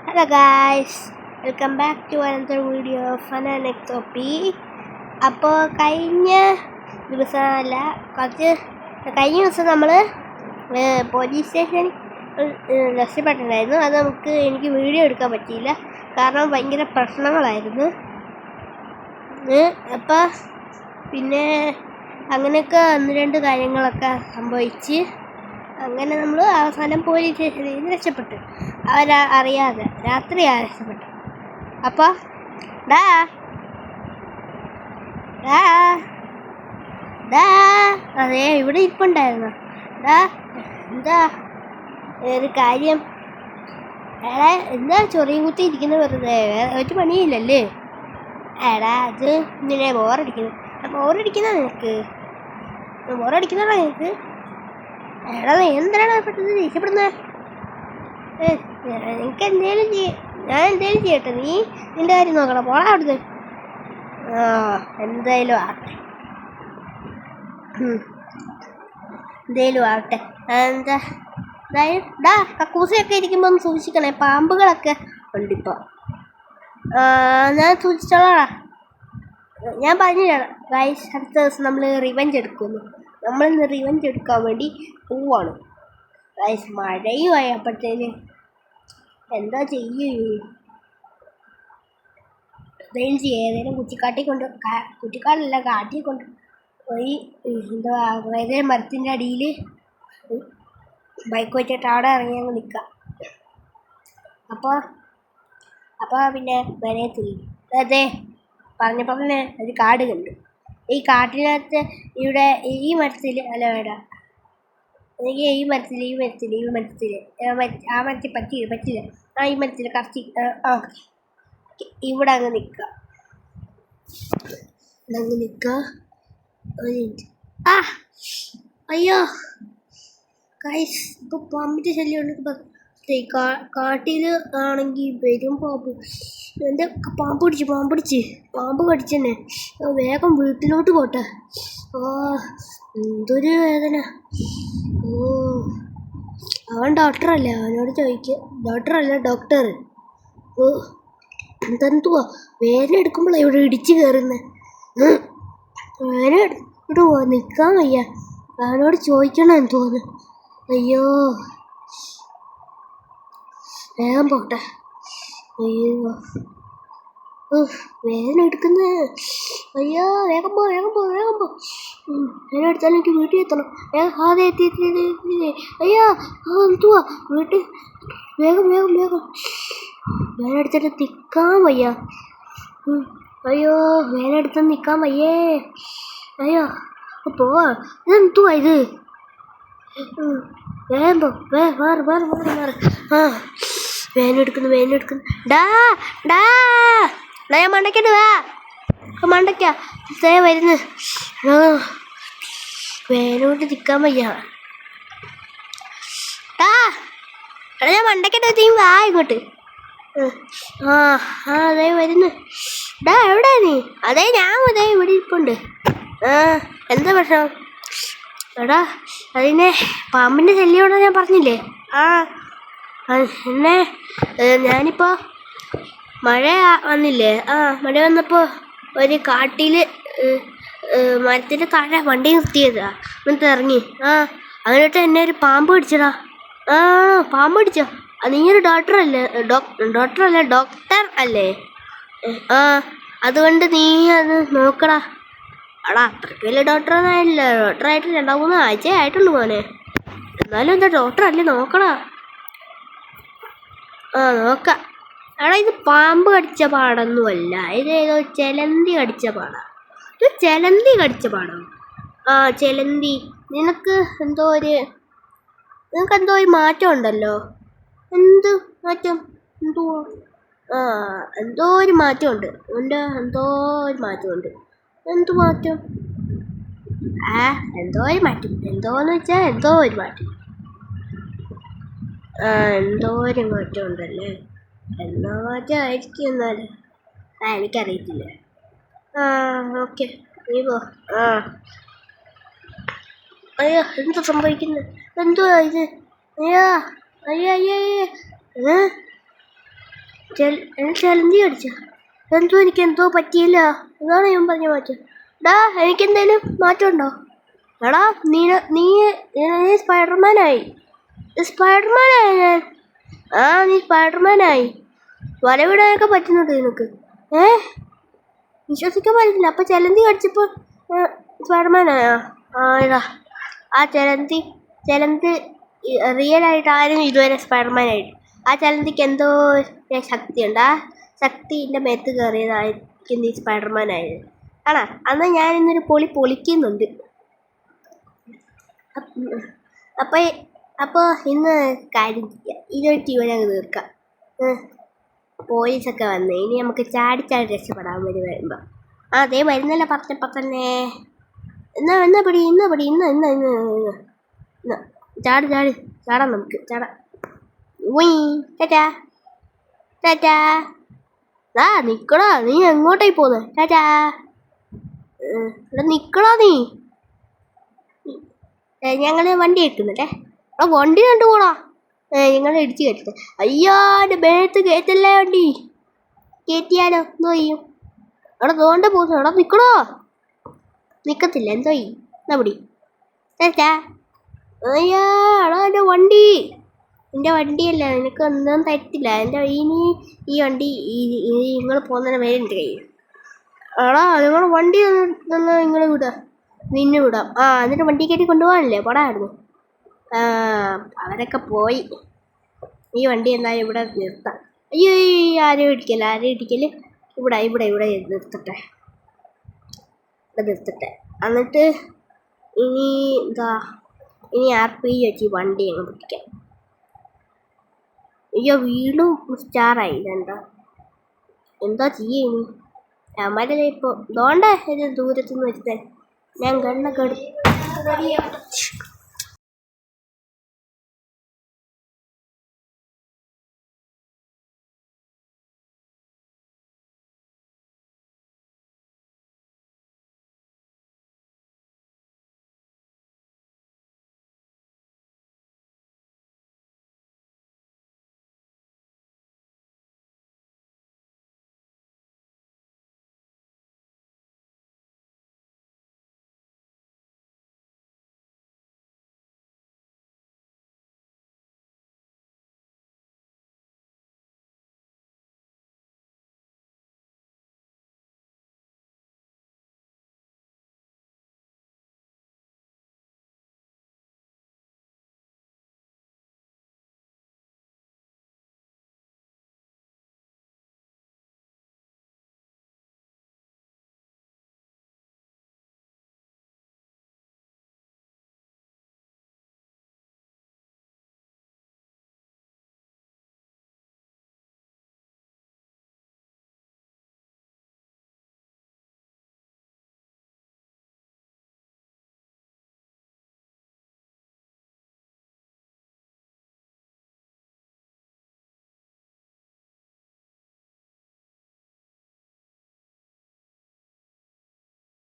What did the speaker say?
Hello guys, welcome back to another video of Fun and XOP. അപ്പോൾ കഴിഞ്ഞ ദിവസം നമ്മൾ പോലീസ് സ്റ്റേഷനിൽ രക്ഷപ്പെട്ടിട്ടുണ്ടായിരുന്നു. അത് എനിക്ക് വീഡിയോ എടുക്കാൻ പറ്റിയില്ല, കാരണം ഭയങ്കര പ്രശ്നങ്ങളായിരുന്നു. അപ്പോൾ പിന്നെ അങ്ങനെയൊക്കെ ഒന്ന് രണ്ട് കാര്യങ്ങളൊക്കെ സംഭവിച്ച് അങ്ങനെ നമ്മൾ അവസാനം പോലീസ് സ്റ്റേഷനിൽ നിന്ന് രക്ഷപ്പെട്ടു. അറിയാതെ രാത്രിയാണ് രക്ഷപ്പെട്ടു. അപ്പോൾ അതെ ഇവിടെ ഇരിപ്പുണ്ടായിരുന്നു. എന്താ ഒരു കാര്യം? എന്താ ചൊറിയും കുത്തി ഇരിക്കുന്നത്? വെറുതെ ഒരു പണിയില്ലല്ലേ? അത് ഇങ്ങനെ ബോറടിക്കുന്ന നിനക്ക് എന്തിനാണ് പെട്ടെന്ന് ദേഷ്യപ്പെടുന്നത്? എനിക്ക് ഞാൻ എന്തേലും ചെയ്യട്ടെ, നീ നിന്റെ കാര്യം നോക്കണം. പോടാ അവിടുന്ന്. എന്തായാലും ആവട്ടെ. കക്കൂസയൊക്കെ ഇരിക്കുമ്പോൾ ഒന്ന് സൂക്ഷിക്കണേ, പാമ്പുകളൊക്കെ ഉണ്ട് ഇപ്പോൾ. ഞാൻ സൂക്ഷിച്ചോളാം. ഞാൻ പറഞ്ഞില്ല ഗൈസ്, അടുത്ത ദിവസം നമ്മൾ റിവെഞ്ച് എടുക്കുന്നു. നമ്മളിന്ന് റിവെഞ്ച് എടുക്കാൻ വേണ്ടി പോവാണ് ഗൈസ്. മഴയും ആയപ്പോഴത്തേന് എന്താ ഏതെങ്കിലും കുറ്റിക്കാടല്ല കാട്ടിൽ കൊണ്ട് പോയി ഏതെങ്കിലും മരത്തിൻ്റെ അടിയിൽ ബൈക്ക് വെച്ചിട്ട് അവിടെ ഇറങ്ങി അങ്ങ് നിൽക്കാം. അപ്പോൾ പിന്നെ വനത്തിൽ അതെ പറഞ്ഞപ്പോൾ തന്നെ ഒരു കാട് കണ്ടു. ഈ കാട്ടിനകത്ത് ഇവിടെ ഈ മരത്തിൽ അല്ല വേണ്ട, എനിക്ക് ഈ മരത്തിൽ ആ മരത്തിൽ പറ്റില്ല. ഈ മരത്തിൽ കറക്റ്റ് ഇവിടെ അങ്ങ് നിൽക്കുക. അയ്യോ ഗൈസ്, ഇപ്പോൾ പാമ്പിൻ്റെ ശല്യമുണ്ട്. കാട്ടിൽ ആണെങ്കിൽ വരും പാമ്പ്. എൻ്റെ പാമ്പ് കടിച്ചെന്നെ. വേഗം വീട്ടിലോട്ട് പോട്ടെ. എന്തൊരു വേദന. അവൻ ഡോക്ടറല്ലേ, അവനോട് ചോദിക്കുക. ഡോക്ടർ എന്തെന്തുവാ വേദന എടുക്കുമ്പോഴാണ് ഇവിടെ ഇടിച്ച് കയറുന്നത്. വേദന ഇവിടെ നിൽക്കാൻ വയ്യ, അവനോട് ചോദിക്കണം എന്തോന്ന്. അയ്യോ വേഗം പോട്ടെ. അയ്യോ വേദന എടുക്കുന്നേ. അയ്യോ വേഗം പോ. വേദന എടുത്താൽ എനിക്ക് വീട്ടിൽ എത്തണം. എത്തി. അയ്യോ എന്തുവാ വീട്ടിൽ? വേഗം വേദന എടുത്തിട്ട് നിൽക്കാൻ വയ്യ. അയ്യോ വേദന എടുത്താൽ നിൽക്കാൻ വയ്യേ. അയ്യോ പോവാ. ഇതെന്തുവാ ഇത്? വേഗം പോ. മാറ്. വേദന എടുക്കുന്നു. ഞാൻ മണ്ടയ്ക്കട്ട് വാ. മണ്ടയ്ക്ക വരുന്നു. വേദന കൊണ്ട് നിൽക്കാൻ വയ്യ. ഞാൻ മണ്ടയ്ക്കട്ട് നീ വാ ഇങ്ങോട്ട്. അതെ വരുന്നു. എവിടെയാ നീ? ഞാൻ ഇവിടെ ഇരിപ്പുണ്ട്. എന്താ പ്രശ്നം? അതിനെ പാമ്പിൻ്റെ ശല്യമാണെന്ന് ഞാൻ പറഞ്ഞില്ലേ. എന്നെ ഞാനിപ്പോൾ മഴ വന്നില്ലേ, മഴ വന്നപ്പോൾ ഒരു കാട്ടിൽ മരത്തിൻ്റെ താഴെ വണ്ടി നിർത്തിയതാ. എന്നിട്ട് ഇറങ്ങി. അതിനിട്ട് എന്നെ ഒരു പാമ്പ് കടിച്ചടാ. പാമ്പ് കടിച്ചോ? നീ ഒരു ഡോക്ടർ അല്ലേ? അതുകൊണ്ട് നീ അത് നോക്കടാ. അത്രയ്ക്ക് വലിയ ഡോക്ടറായില്ല. ഡോക്ടറായിട്ട് 2-3 ആഴ്ച ആയിട്ടുള്ളൂ മോനെ. എന്നാലും എന്താ ഡോക്ടർ അല്ലേ, നോക്കടാ. നോക്കാം. ഇത് പാമ്പ് കടിച്ച പാടൊന്നുമല്ല, ഇത് ഏതോ ചെലന്തി കടിച്ച പാടാ. ഇത് ചെലന്തി കടിച്ച പാടോ? ചെലന്തി. നിനക്ക് എന്തോ ഒരു മാറ്റം ഉണ്ടല്ലോ. എന്ത് മാറ്റം? എന്തുവാ? എന്തോ ഒരു മാറ്റമുണ്ട്. എന്തോ ഒരു മാറ്റമുണ്ട്. എന്ത് മാറ്റം? എന്തോ ഒരു മാറ്റം. എന്തോന്ന് വെച്ചാൽ എന്തോ ഒരു മാറ്റം. എന്തോ ഒരു മാറ്റം ഉണ്ടല്ലേ. എന്നാ മാറ്റം ആയിരിക്കും എന്നാൽ എനിക്കറിയത്തില്ല. ഓക്കെ നീ പോ. അയ്യോ എന്താ സംഭവിക്കുന്നത്? എന്തുവാ ഇത്? അയ്യോ അയ്യോ ചലന്തി അടിച്ച എന്തോ എനിക്ക് എന്തോ പറ്റിയില്ല. അതാണ് ഞാൻ പറഞ്ഞ മാറ്റം. ഡാ എനിക്കെന്തേലും മാറ്റം ഉണ്ടോ? എടാ നീ നീ നീ സ്പൈഡർമാനായി ഞാൻ. ആ നീ സ്പൈഡർമാനായി. വലവിടാനൊക്കെ പറ്റുന്നുണ്ട് നിനക്ക്. വിശ്വസിക്കാൻ പറ്റില്ല. അപ്പം ചലന്തി കടിച്ചപ്പോൾ സ്പൈഡർമാനായോ? ആ ഇതാ ആ ചലന്തി റിയലായിട്ട് ആരും ഇതുവരെ സ്പൈഡർമാനായിട്ട്. ആ ചലന്തിക്ക് എന്തോ ശക്തിയുണ്ട്. ആ ശക്തി എൻ്റെ മേത്ത് കയറിയതായിരിക്കും നീ സ്പൈഡർമാനായത്. ആണോ? എന്നാൽ ഞാൻ ഇന്നൊരു പൊളിക്കുന്നുണ്ട്. അപ്പോൾ ഇന്ന് കാര്യം ചെയ്യാം. ഇതൊരു ട്യൂനങ്ങ് തീർക്കാം. പോലീസൊക്കെ വന്നേ. ഇനി നമുക്ക് ചാടി രക്ഷപ്പെടാൻ വരുമ്പോൾ. ആ അതേ വരുന്നല്ല പറഞ്ഞപ്പോൾ തന്നെ. എന്നാ പിടി ചാടാം നമുക്ക്. ചാടാം. ടാറ്റാ. ആ നിക്കടാ, നീ എങ്ങോട്ടായി പോന്നെ? ടാറ്റാ. ഇവിടെ നിക്കടാ നീ. ഞങ്ങൾ വണ്ടി എടുക്കുന്നുണ്ടേ. വണ്ടി കണ്ടുപോടാ. ഞങ്ങൾ ഇടിച്ച് കയറ്റത്തെ. അയ്യോ എൻ്റെ മേത്ത് കയറ്റല്ലേ വണ്ടി. കയറ്റിയാലോ? എന്തോ ചെയ്യും? അവിടെ തോണ്ട പോകുന്നു. അവിടെ നിൽക്കണോ? നിൽക്കത്തില്ല. എന്തോ ചെയ്യും? എന്നാ പിടി. ടാറ്റാ. അയ്യോ എടാ എൻ്റെ വണ്ടി. എൻ്റെ വണ്ടിയല്ല, നിനക്ക് ഒന്നും തരത്തില്ല. എൻ്റെ ഇനി ഈ വണ്ടി നിങ്ങൾ പോകുന്നതിന് വരെ എൻ്റെ കയ്യിൽ. എടാ നിങ്ങൾ വണ്ടി തന്നെ നിങ്ങൾ വിടുക. നിന്നെ വിടാം. ആ എന്നിട്ട് വണ്ടി കയറ്റി കൊണ്ടുപോകാനല്ലേ പടായിരുന്നു. അവരൊക്കെ പോയി. ഈ വണ്ടി എന്തായാലും ഇവിടെ നിർത്താം. അയ്യോ ആരും ഇടിക്കല്. ഇവിടെ നിർത്തട്ടെ. എന്നിട്ട് ഇനി RPG വെച്ച് വണ്ടി അങ്ങ് പിടിക്കാം. അയ്യോ വീണ്ടും സ്റ്റാറായി. എന്താ ചെയ്യണി? അമ്മരെ ഇപ്പോൾ ദോണ്ടേ ദൂരത്തുനിന്ന് വെച്ചേ. ഞാൻ ഗണ്ണൊക്കെ എടുത്ത്